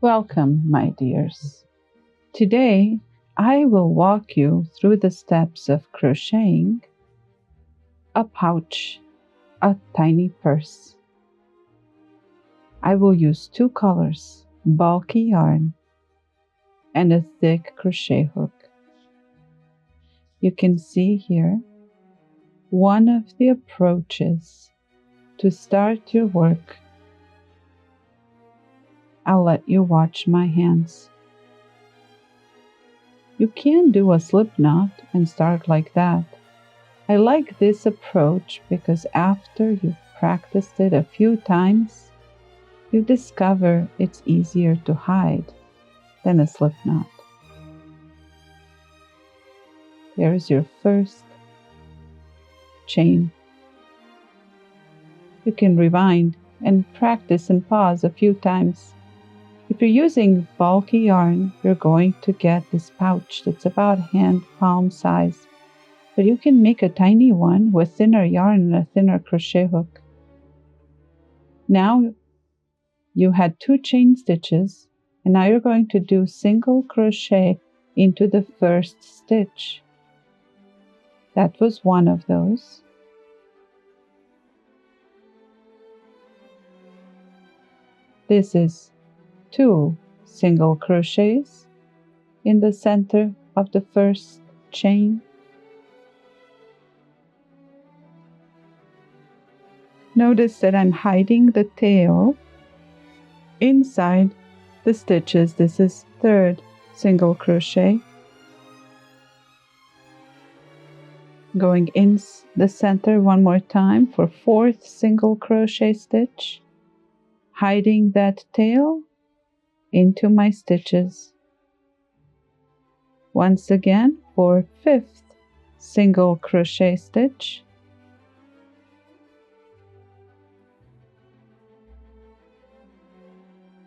Welcome, my dears. Today, I will walk you through the steps of crocheting a pouch, a tiny purse. I will use 2 colors, bulky yarn and a thick crochet hook. You can see here one of the approaches to start your work. I'll let you watch my hands. You can do a slip knot and start like that. I like this approach because after you've practiced it a few times, you discover it's easier to hide than a slip knot. There's your first chain. You can rewind and practice and pause a few times. If you're using bulky yarn, you're going to get this pouch that's about hand palm size, but you can make a tiny one with thinner yarn and a thinner crochet hook. Now you had 2 chain stitches, and now you're going to do single crochet into the first stitch. That was one of those. This is 2 single crochets in the center of the first chain. Notice that I'm hiding the tail inside the stitches. This is 3rd single crochet. Going in the center one more time for 4th single crochet stitch, hiding that tail into my stitches. Once again for 5th single crochet stitch,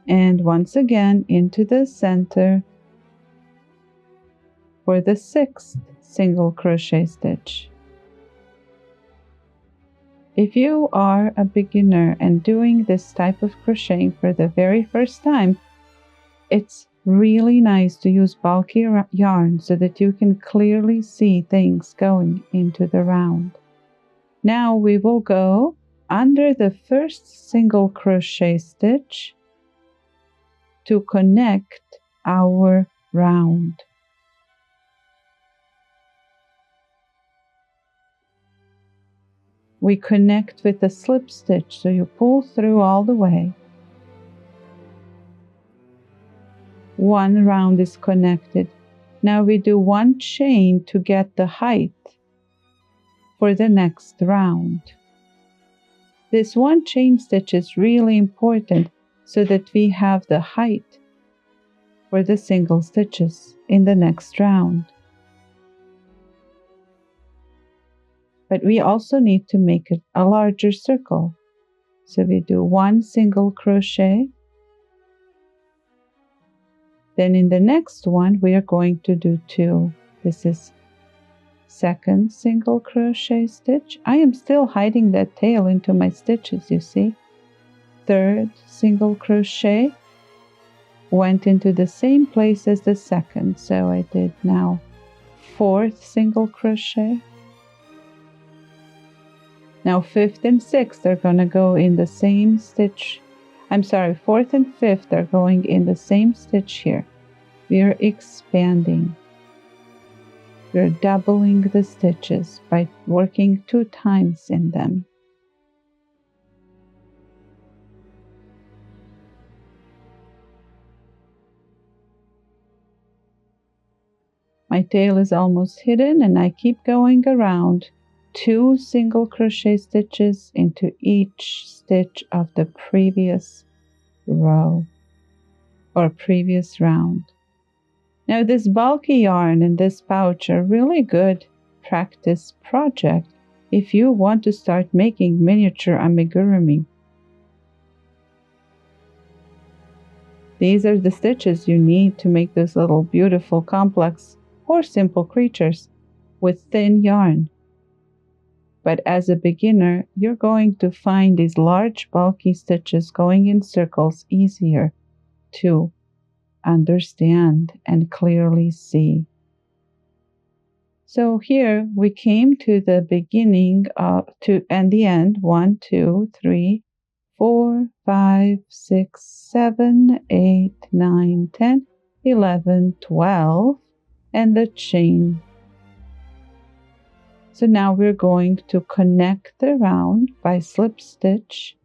and once again into the center for the 6th single crochet stitch. If you are a beginner and doing this type of crocheting for the very first time, it's really nice to use bulky yarn so that you can clearly see things going into the round. Now we will go under the 1st single crochet stitch to connect our round. We connect with a slip stitch, so you pull through all the way. One round is connected. Now we do 1 chain to get the height for the next round. This 1 chain stitch is really important so that we have the height for the single stitches in the next round. But we also need to make it a larger circle. So we do 1 single crochet. Then in the next one, we are going to do 2. This is 2nd single crochet stitch. I am still hiding that tail into my stitches, you see. 3rd single crochet, went into the same place as the 2nd. So I did now 4th single crochet. Now 5th and 6th are going to go in the same stitch. 4th and 5th are going in the same stitch here. We are expanding. We're doubling the stitches by working 2 times in them. My tail is almost hidden and I keep going around. 2 single crochet stitches into each stitch of the previous row or previous round. Now this bulky yarn and this pouch are really good practice project if you want to start making miniature amigurumi. These are the stitches you need to make this little beautiful complex or simple creatures with thin yarn. But as a beginner, you're going to find these large bulky stitches going in circles easier to understand and clearly see. So here we came to the beginning and the end. 1, 2, 3, 4, 5, 6, 7, 8, 9, 10, 11, 12, and the chain. So now we're going to connect the round by slip stitch.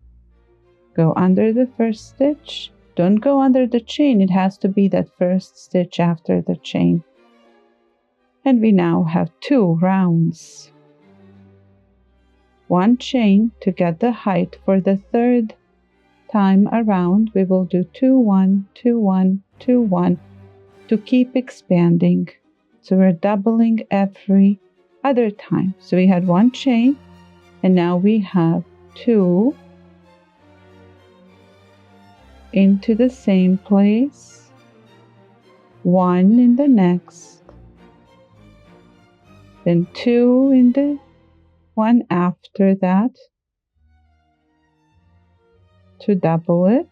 Go under the first stitch. Don't go under the chain. It has to be that first stitch after the chain. And we now have 2 rounds. 1 chain to get the height. For the third time around, we will do 2, 1, 2, 1, 2, 1 to keep expanding. So we're doubling every other time. So we had 1 chain, and now we have 2 into the same place, 1 in the next, then 2 in the one after that to double it,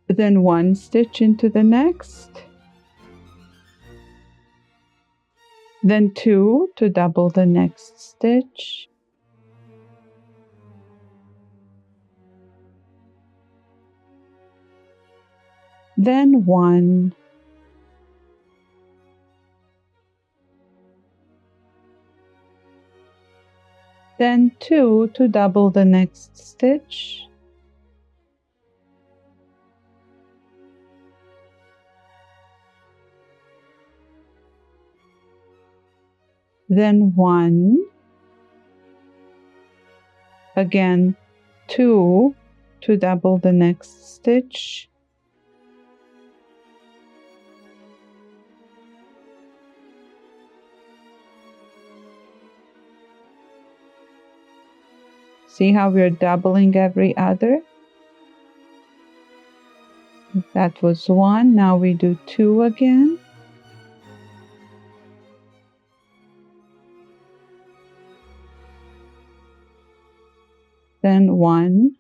then 1 stitch into the next, then 2 to double the next stitch, then 1, then 2 to double the next stitch, then 1, again 2 to double the next stitch, see how we're doubling every other? That was 1. Now we do 2 again. Then 1.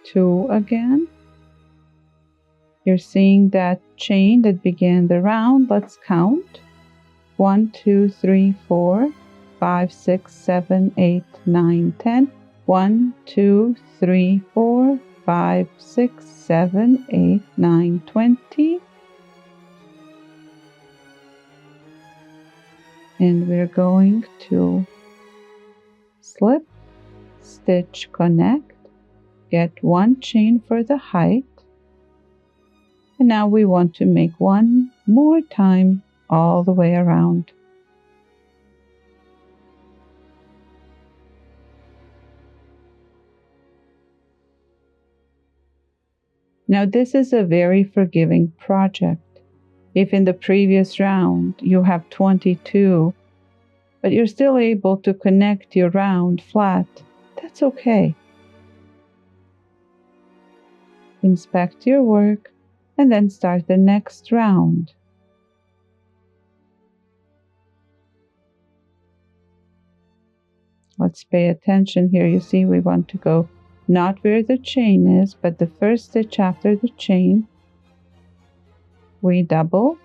Two again. You're seeing that chain that began the round. Let's count. 1, 2, 3, 4, 5, 6, 7, 8, 9, 10. 1, 2, 3, 4, 5, 6, 7, 8, 9, 20. And we're going to slip, stitch, connect, get 1 chain for the height. And now we want to make 1 more time all the way around. Now this is a very forgiving project. If in the previous round you have 22, but you're still able to connect your round flat, that's okay. Inspect your work and then start the next round. Let's pay attention here. You see, we want to go not where the chain is, but the first stitch after the chain. We double,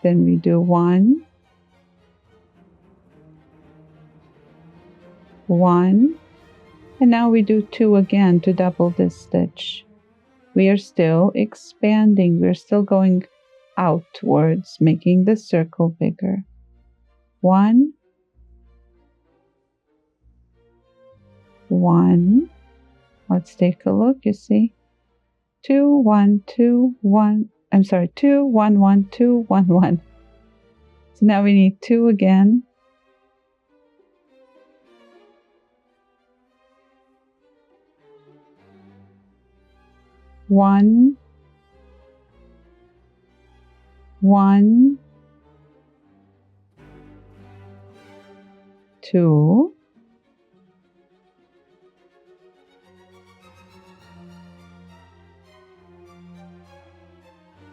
then we do 1, 1, and now we do 2 again to double this stitch. We are still expanding, we're still going outwards, making the circle bigger. 1, 1, let's take a look, you see. 2, 1, 2, 1, I'm sorry, 2, 1, 1, 2, 1, 1. So now we need 2 again. One, 1, 2,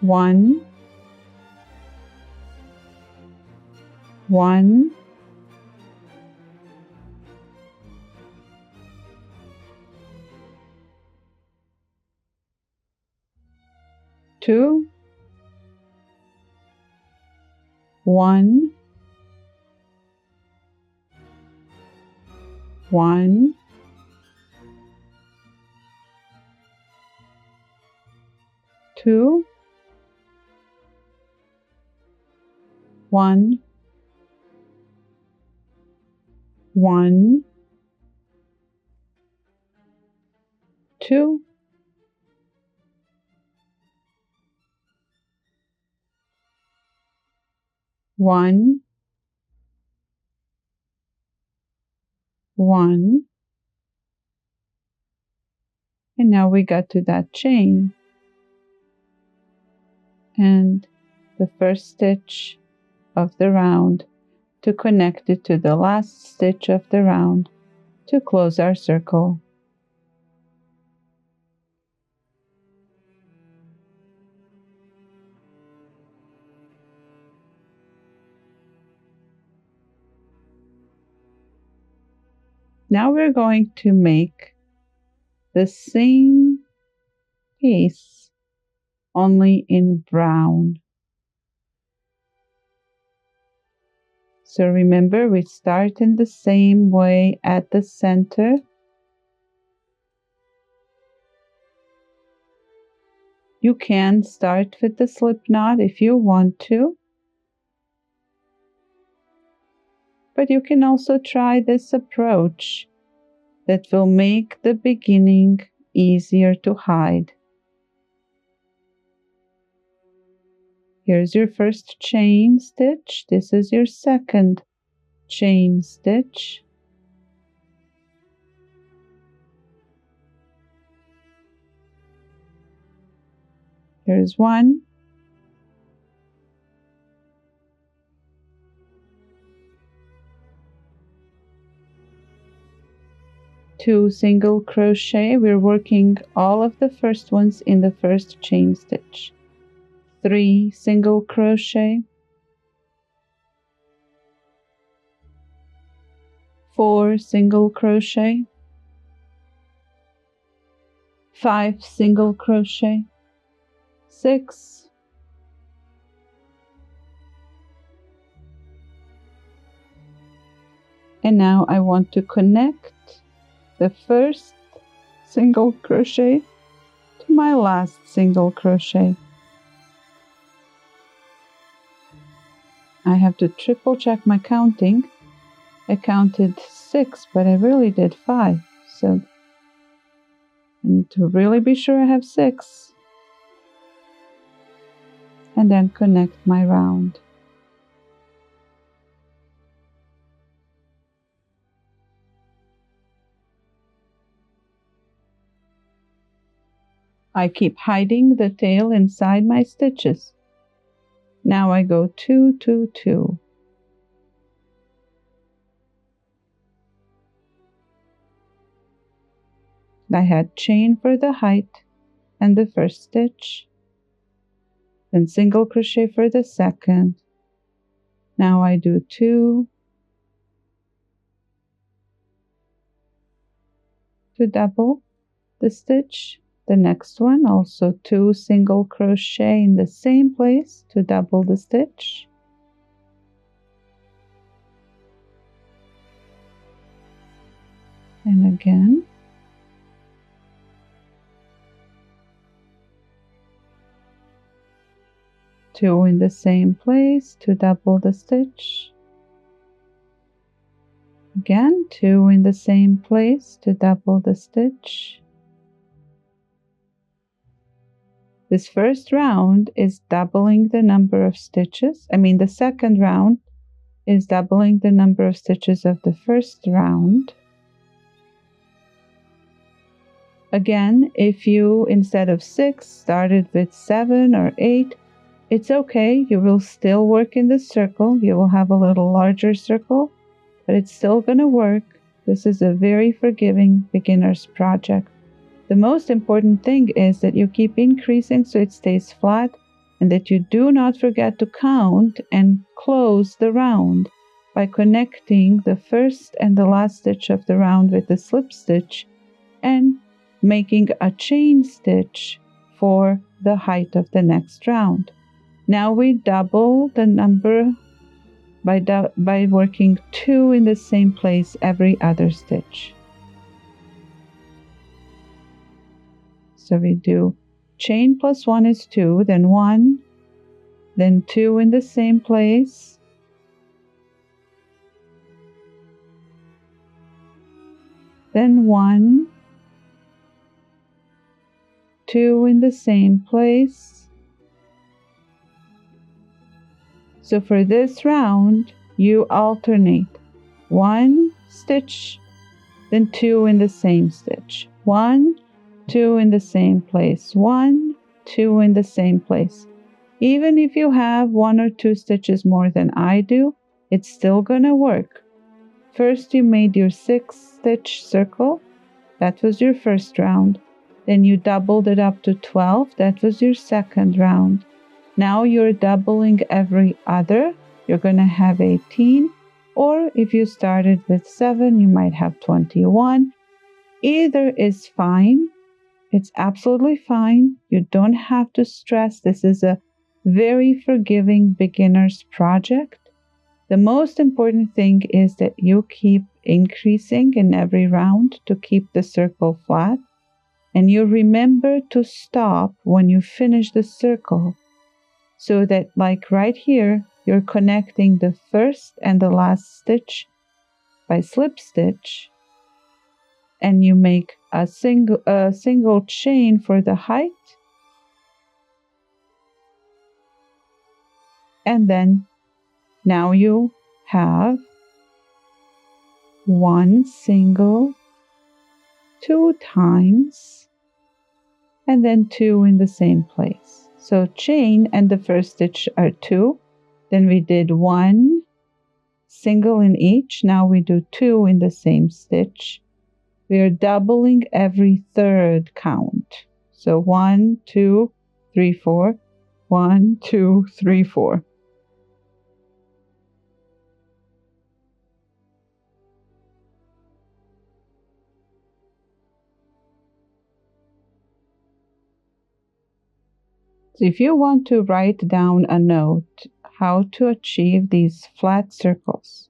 1, 1, 2, 1, 1, 2, 1, 1, 2, 1, 1, and now we got to that chain and the first stitch of the round to connect it to the last stitch of the round to close our circle. Now we're going to make the same piece only in brown. So remember, we start in the same way at the center. You can start with the slip knot if you want to, but you can also try this approach that will make the beginning easier to hide. Here's your first chain stitch. This is your second chain stitch. Here's 1, 2 single crochet. We're working all of the first ones in the first chain stitch. 3 single crochet, 4 single crochet, 5 single crochet, 6, 'and now I want to connect the first single crochet to my last single crochet. I have to triple check my counting. I counted 6, but I really did 5. So I need to really be sure I have 6. And then connect my round. I keep hiding the tail inside my stitches. Now I go 2, 2, 2. I had chain for the height and the first stitch, then single crochet for the second. Now I do 2 to double the stitch. The next one also 2 single crochet in the same place to double the stitch. And again. Two in the same place to double the stitch. Again, 2 in the same place to double the stitch. This first round is doubling the number of stitches. The second round is doubling the number of stitches of the first round. Again, if you, instead of 6, started with 7 or 8, it's okay. You will still work in the circle. You will have a little larger circle, but it's still going to work. This is a very forgiving beginner's project. The most important thing is that you keep increasing so it stays flat, and that you do not forget to count and close the round. by connecting the first and the last stitch of the round with the slip stitch and making a chain stitch for the height of the next round. Now we double the number by working 2 in the same place every other stitch. So we do chain plus 1 is 2, then 1, then 2 in the same place, then 1, 2 in the same place. So for this round, you alternate 1 stitch, then 2 in the same stitch, 1, 2 in the same place, 1, 2 in the same place. Even if you have 1 or 2 stitches more than I do, it's still gonna work. First you made your 6 stitch circle, that was your first round. Then you doubled it up to 12, that was your second round. Now you're doubling every other, you're gonna have 18, or if you started with 7, you might have 21. Either is fine. It's absolutely fine. You don't have to stress. This is a very forgiving beginner's project. The most important thing is that you keep increasing in every round to keep the circle flat. And you remember to stop when you finish the circle so that, like right here, you're connecting the first and the last stitch by slip stitch, and you make a single chain for the height, and then now you have 1 single 2 times and then 2 in the same place. So chain and the first stitch are 2, then we did 1 single in each, now we do 2 in the same stitch. We are doubling every third count. So 1, 2, 3, 4, 1, 2, 3, 4. So if you want to write down a note how to achieve these flat circles,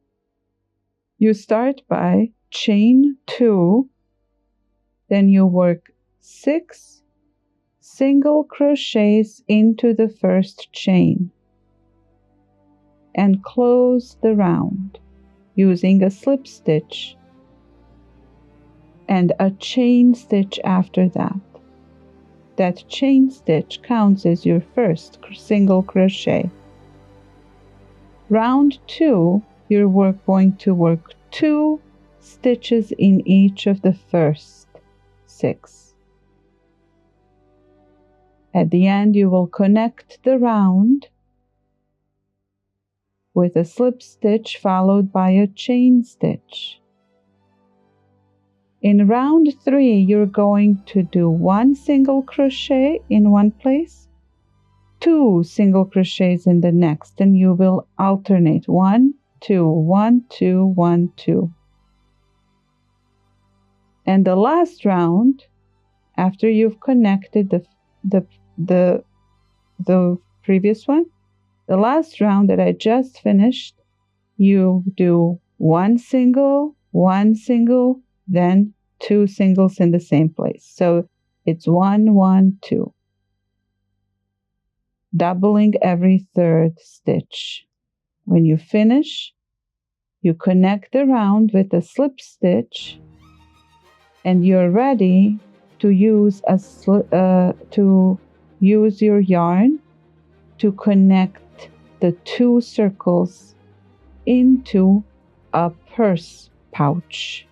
you start by chain 2, then you work 6 single crochets into the first chain and close the round using a slip stitch and a chain stitch after that. That chain stitch counts as your first single crochet. Round 2, you're going to work 2 stitches in each of the first 6. At the end, you will connect the round with a slip stitch followed by a chain stitch. In round 3, you're going to do 1 single crochet in one place, 2 single crochets in the next, and you will alternate 1, 2, 1, 2, 1, 2. And the last round, after you've connected the previous one, the last round that I just finished, you do 1 single, then 2 singles in the same place. So it's 1, 1, 2. Doubling every third stitch. When you finish, you connect the round with a slip stitch, and you're ready to use your yarn to connect the 2 circles into a purse pouch.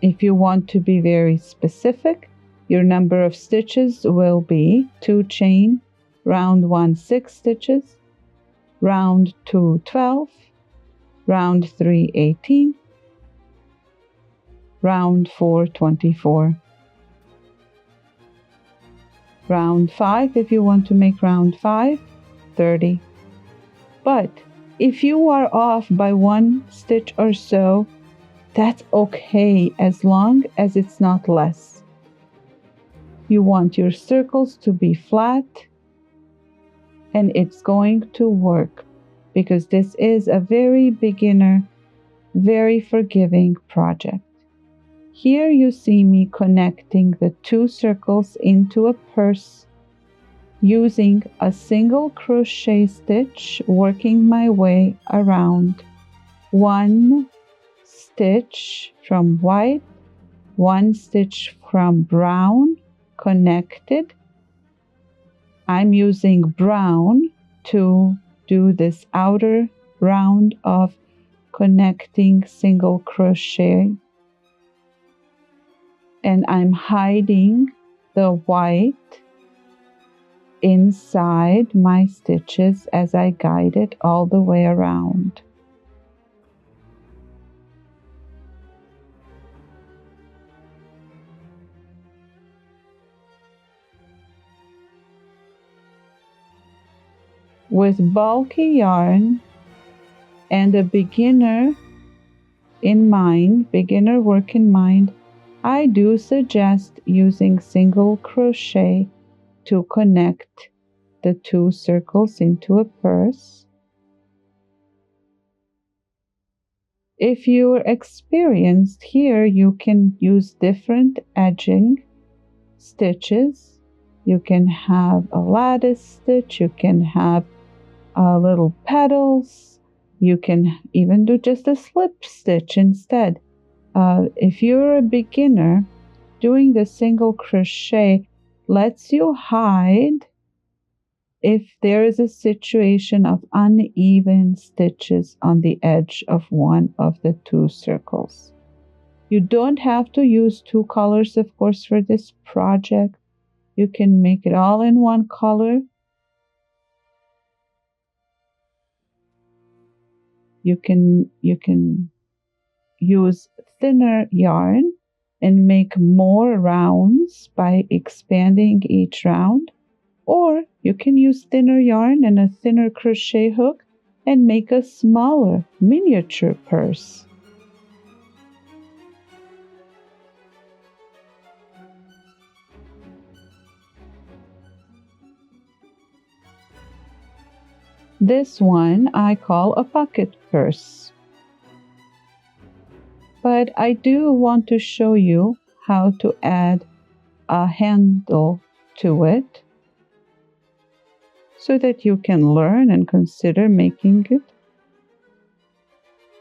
If you want to be very specific, your number of stitches will be 2 chain, round 1 6 stitches, round 2 12, round 3 18, round 4 24. Round 5, if you want to make round 5, 30. But if you are off by 1 stitch or so, that's okay as long as it's not less. You want your circles to be flat, and it's going to work because this is a very beginner, very forgiving project. Here you see me connecting the 2 circles into a purse using a single crochet stitch, working my way around. 1 stitch from white, 1 stitch from brown, connected. I'm using brown to do this outer round of connecting single crochet, and I'm hiding the white inside my stitches as I guide it all the way around. With bulky yarn and a beginner work in mind, I do suggest using single crochet to connect the 2 circles into a purse. If you're experienced here, you can use different edging stitches. You can have a lattice stitch, you can have little petals, you can even do just a slip stitch instead. If you're a beginner, doing the single crochet lets you hide if there is a situation of uneven stitches on the edge of one of the 2 circles. You don't have to use 2 colors, of course, for this project. You can make it all in 1 color. You can use thinner yarn and make more rounds by expanding each round, or you can use thinner yarn and a thinner crochet hook and make a smaller miniature purse. This one I call a pocket purse. But I do want to show you how to add a handle to it so that you can learn and consider making it.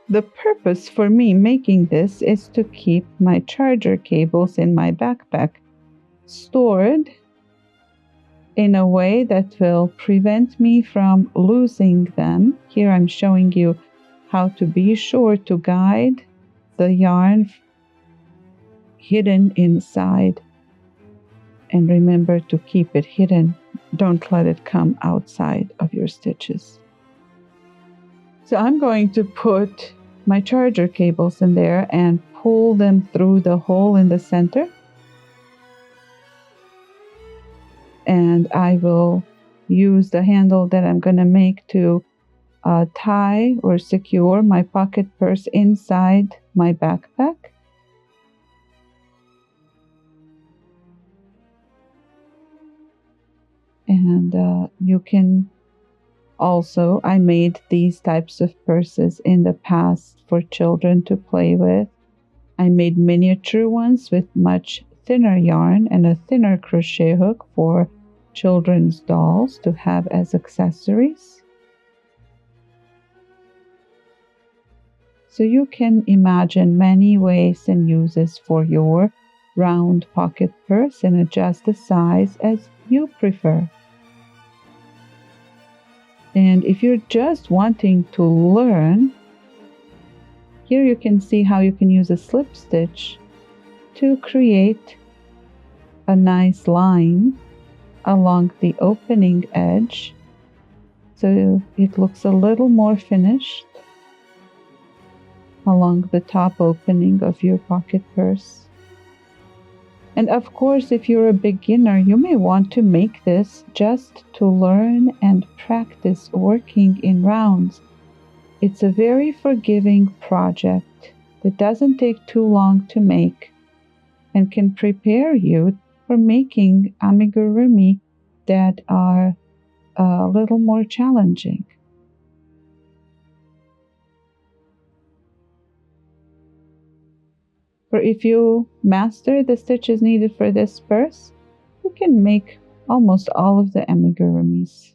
The purpose for me making this is to keep my charger cables in my backpack stored in a way that will prevent me from losing them. Here I'm showing you how to be sure to guide the yarn hidden inside, and remember to keep it hidden. Don't let it come outside of your stitches. So I'm going to put my charger cables in there and pull them through the hole in the center. And I will use the handle that I'm going to make to tie or secure my pocket purse inside my backpack. And you can also, I made these types of purses in the past for children to play with. I made miniature ones with much thinner yarn and a thinner crochet hook for children's dolls to have as accessories. So you can imagine many ways and uses for your round pocket purse and adjust the size as you prefer. And if you're just wanting to learn, here you can see how you can use a slip stitch to create a nice line along the opening edge, so it looks a little more finished along the top opening of your pocket purse. And of course, if you're a beginner, you may want to make this just to learn and practice working in rounds. It's a very forgiving project that doesn't take too long to make and can prepare you for making amigurumi that are a little more challenging. For if you master the stitches needed for this purse, you can make almost all of the amigurumis.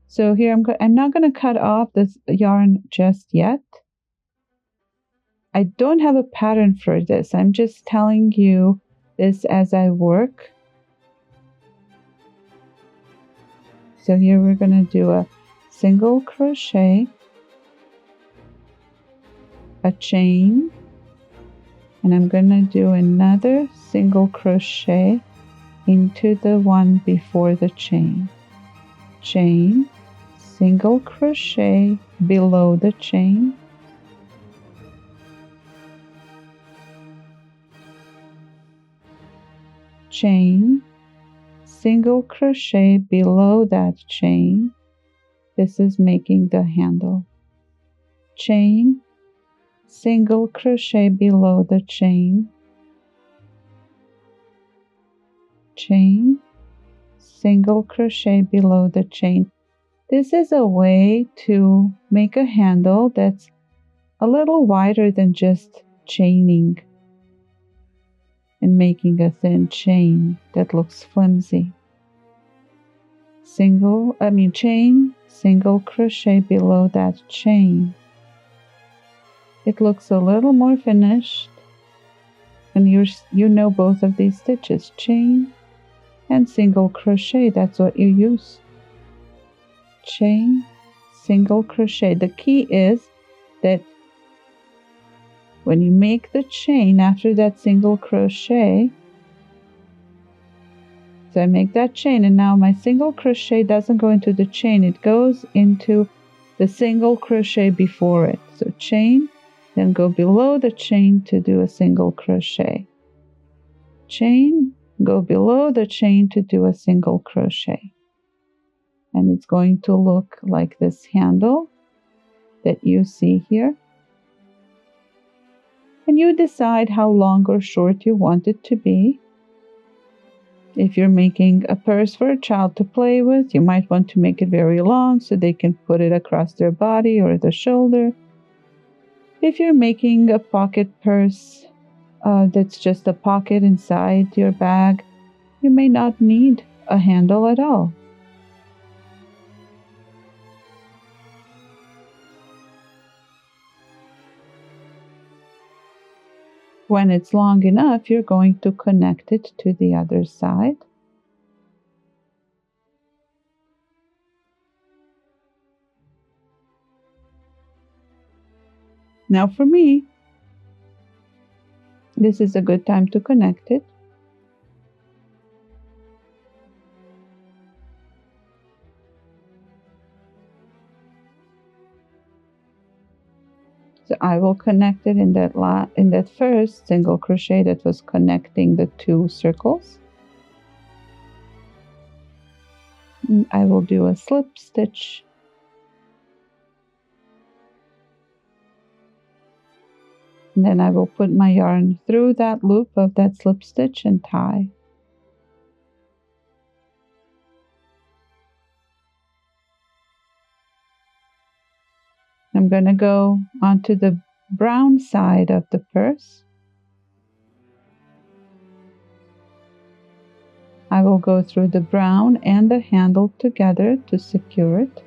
So here I'm not going to cut off this yarn just yet. I don't have a pattern for this. I'm just telling you this as I work. So here we're going to do a single crochet, a chain, and I'm going to do another single crochet into the one before the chain. Chain, single crochet below the chain, chain, single crochet below that chain. This is making the handle. Chain, single crochet below the chain, chain, single crochet below the chain. This is a way to make a handle that's a little wider than just chaining and making a thin chain that looks flimsy. Chain, single crochet below that chain. It looks a little more finished, and you know both of these stitches, chain and single crochet. That's what you use. Chain, single crochet. The key is that when you make the chain after that single crochet, so I make that chain, and now my single crochet doesn't go into the chain, it goes into the single crochet before it. So chain, then go below the chain to do a single crochet. Chain, go below the chain to do a single crochet. And it's going to look like this handle that you see here. And you decide how long or short you want it to be. If you're making a purse for a child to play with, you might want to make it very long so they can put it across their body or the shoulder. If you're making a pocket purse that's just a pocket inside your bag, you may not need a handle at all. When it's long enough, you're going to connect it to the other side. Now for me, this is a good time to connect it. So I will connect it in that first single crochet that was connecting the two circles. And I will do a slip stitch. And then I will put my yarn through that loop of that slip stitch and tie. I'm going to go onto the brown side of the purse. I will go through the brown and the handle together to secure it.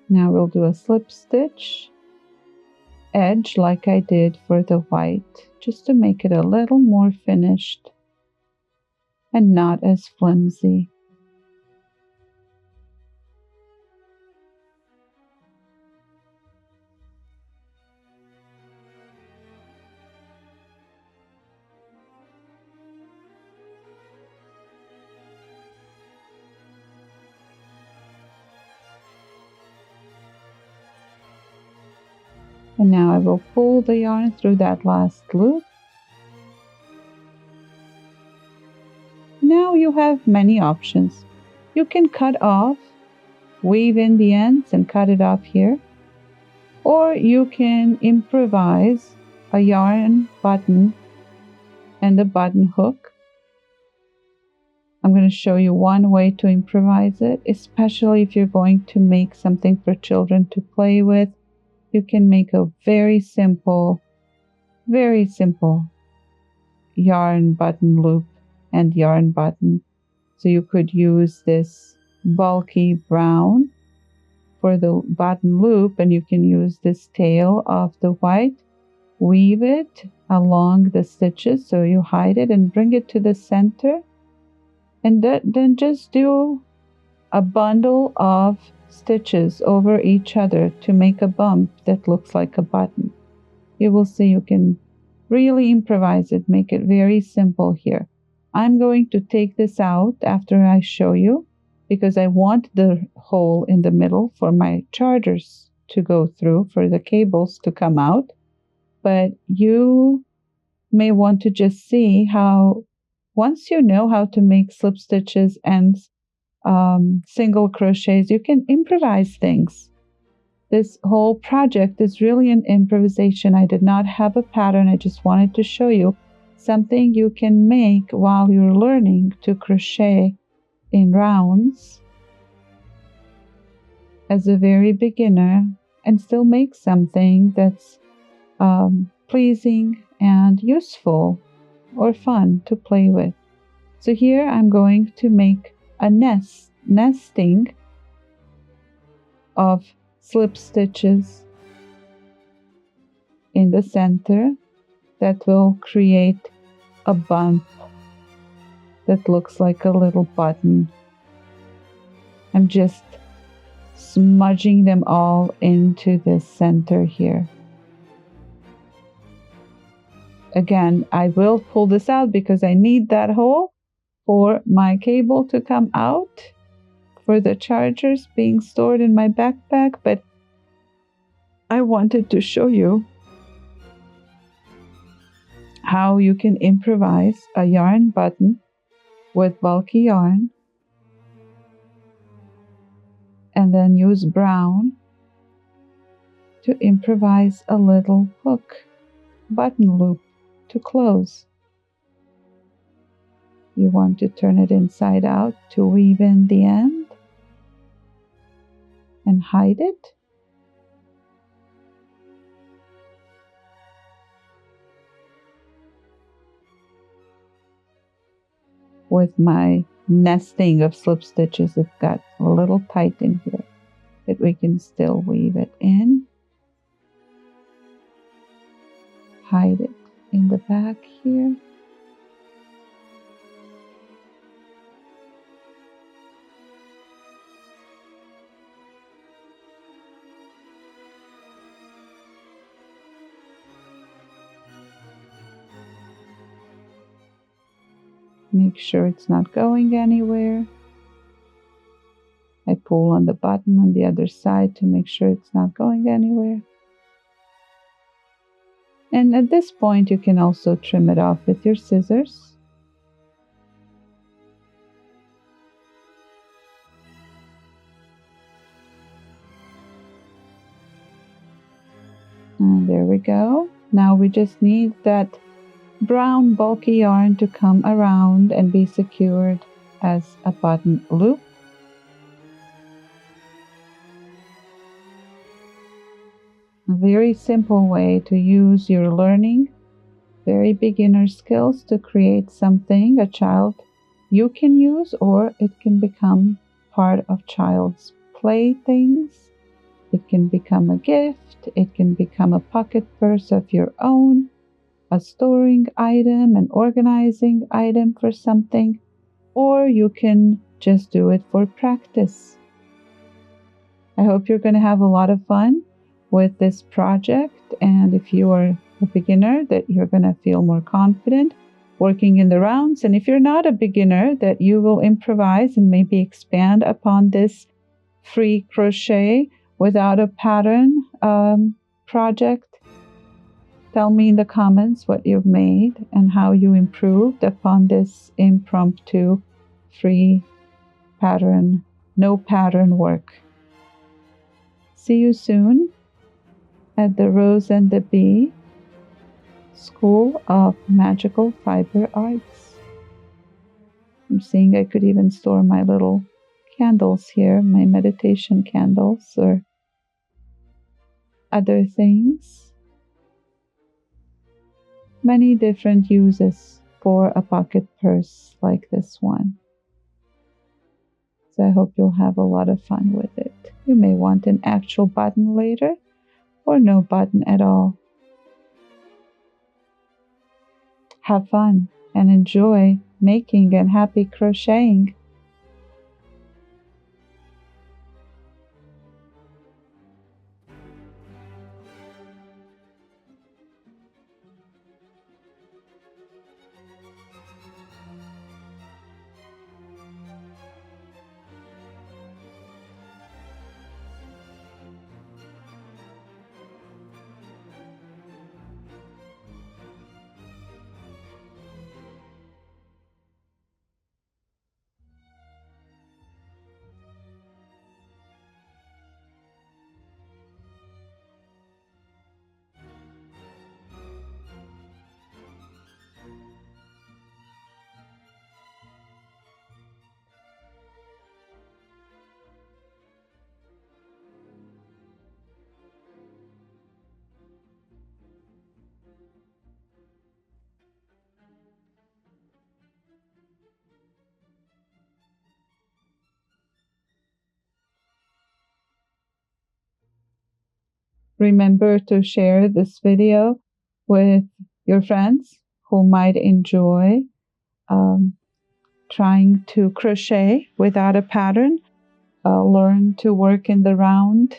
Now we'll do a slip stitch, edge like I did for the white, just to make it a little more finished and not as flimsy. And now I will pull the yarn through that last loop. Now you have many options. You can cut off, weave in the ends and cut it off here. Or you can improvise a yarn button and a button hook. I'm going to show you one way to improvise it, especially if you're going to make something for children to play with. You can make a very simple yarn button loop and yarn button. So you could use this bulky brown for the button loop, and you can use this tail of the white, weave it along the stitches so you hide it and bring it to the center, and then just do a bundle of stitches over each other to make a bump that looks like a button. You will see you can really improvise it, make it very simple here. I'm going to take this out after I show you because I want the hole in the middle for my chargers to go through, for the cables to come out. But you may want to just see how, once you know how to make slip stitches and single crochets, you can improvise things. This whole project is really an improvisation. I did not have a pattern. I just wanted to show you something you can make while you're learning to crochet in rounds as a very beginner, and still make something that's pleasing and useful or fun to play with. So here I'm going to make a nesting of slip stitches in the center that will create a bump that looks like a little button. I'm just smudging them all into the center here. Again, I will pull this out because I need that hole for my cable to come out for the chargers being stored in my backpack, but I wanted to show you how you can improvise a yarn button with bulky yarn and then use brown to improvise a little hook button loop to close. You want to turn it inside out to weave in the end and hide it. With my nesting of slip stitches, it got a little tight in here, but we can still weave it in, hide it in the back here. Make sure it's not going anywhere. I pull on the button on the other side to make sure it's not going anywhere. And at this point, you can also trim it off with your scissors. And there we go. Now we just need that brown bulky yarn to come around and be secured as a button loop. A very simple way to use your learning, very beginner skills to create something a child you can use, or it can become part of child's playthings. It can become a gift. It can become a pocket purse of your own, a storing item, an organizing item for something, or you can just do it for practice. I hope you're going to have a lot of fun with this project, and if you are a beginner, that you're going to feel more confident working in the rounds, and if you're not a beginner, that you will improvise and maybe expand upon this free crochet without a pattern project Tell me in the comments what you've made and how you improved upon this impromptu, free pattern, no pattern work. See you soon at the Rose and the Bee School of Magical Fiber Arts. I'm seeing I could even store my little candles here, my meditation candles or other things. Many different uses for a pocket purse like this one. So I hope you'll have a lot of fun with it. You may want an actual button later or no button at all. Have fun and enjoy making and happy crocheting. Remember to share this video with your friends who might enjoy trying to crochet without a pattern, learn to work in the round,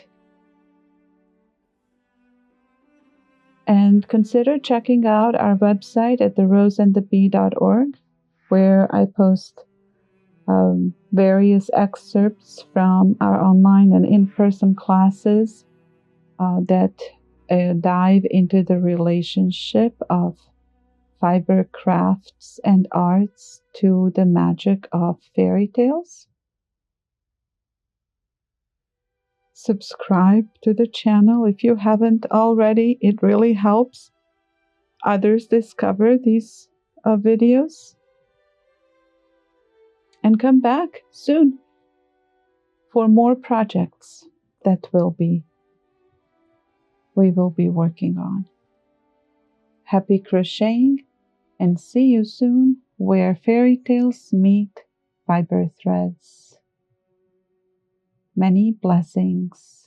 and consider checking out our website at theroseandthebee.org, where I post various excerpts from our online and in-person classes that dive into the relationship of fiber crafts and arts to the magic of fairy tales. Subscribe to the channel if you haven't already. It really helps others discover these videos. And come back soon for more projects that we will be working on. Happy crocheting, and see you soon where fairy tales meet fiber threads. Many blessings.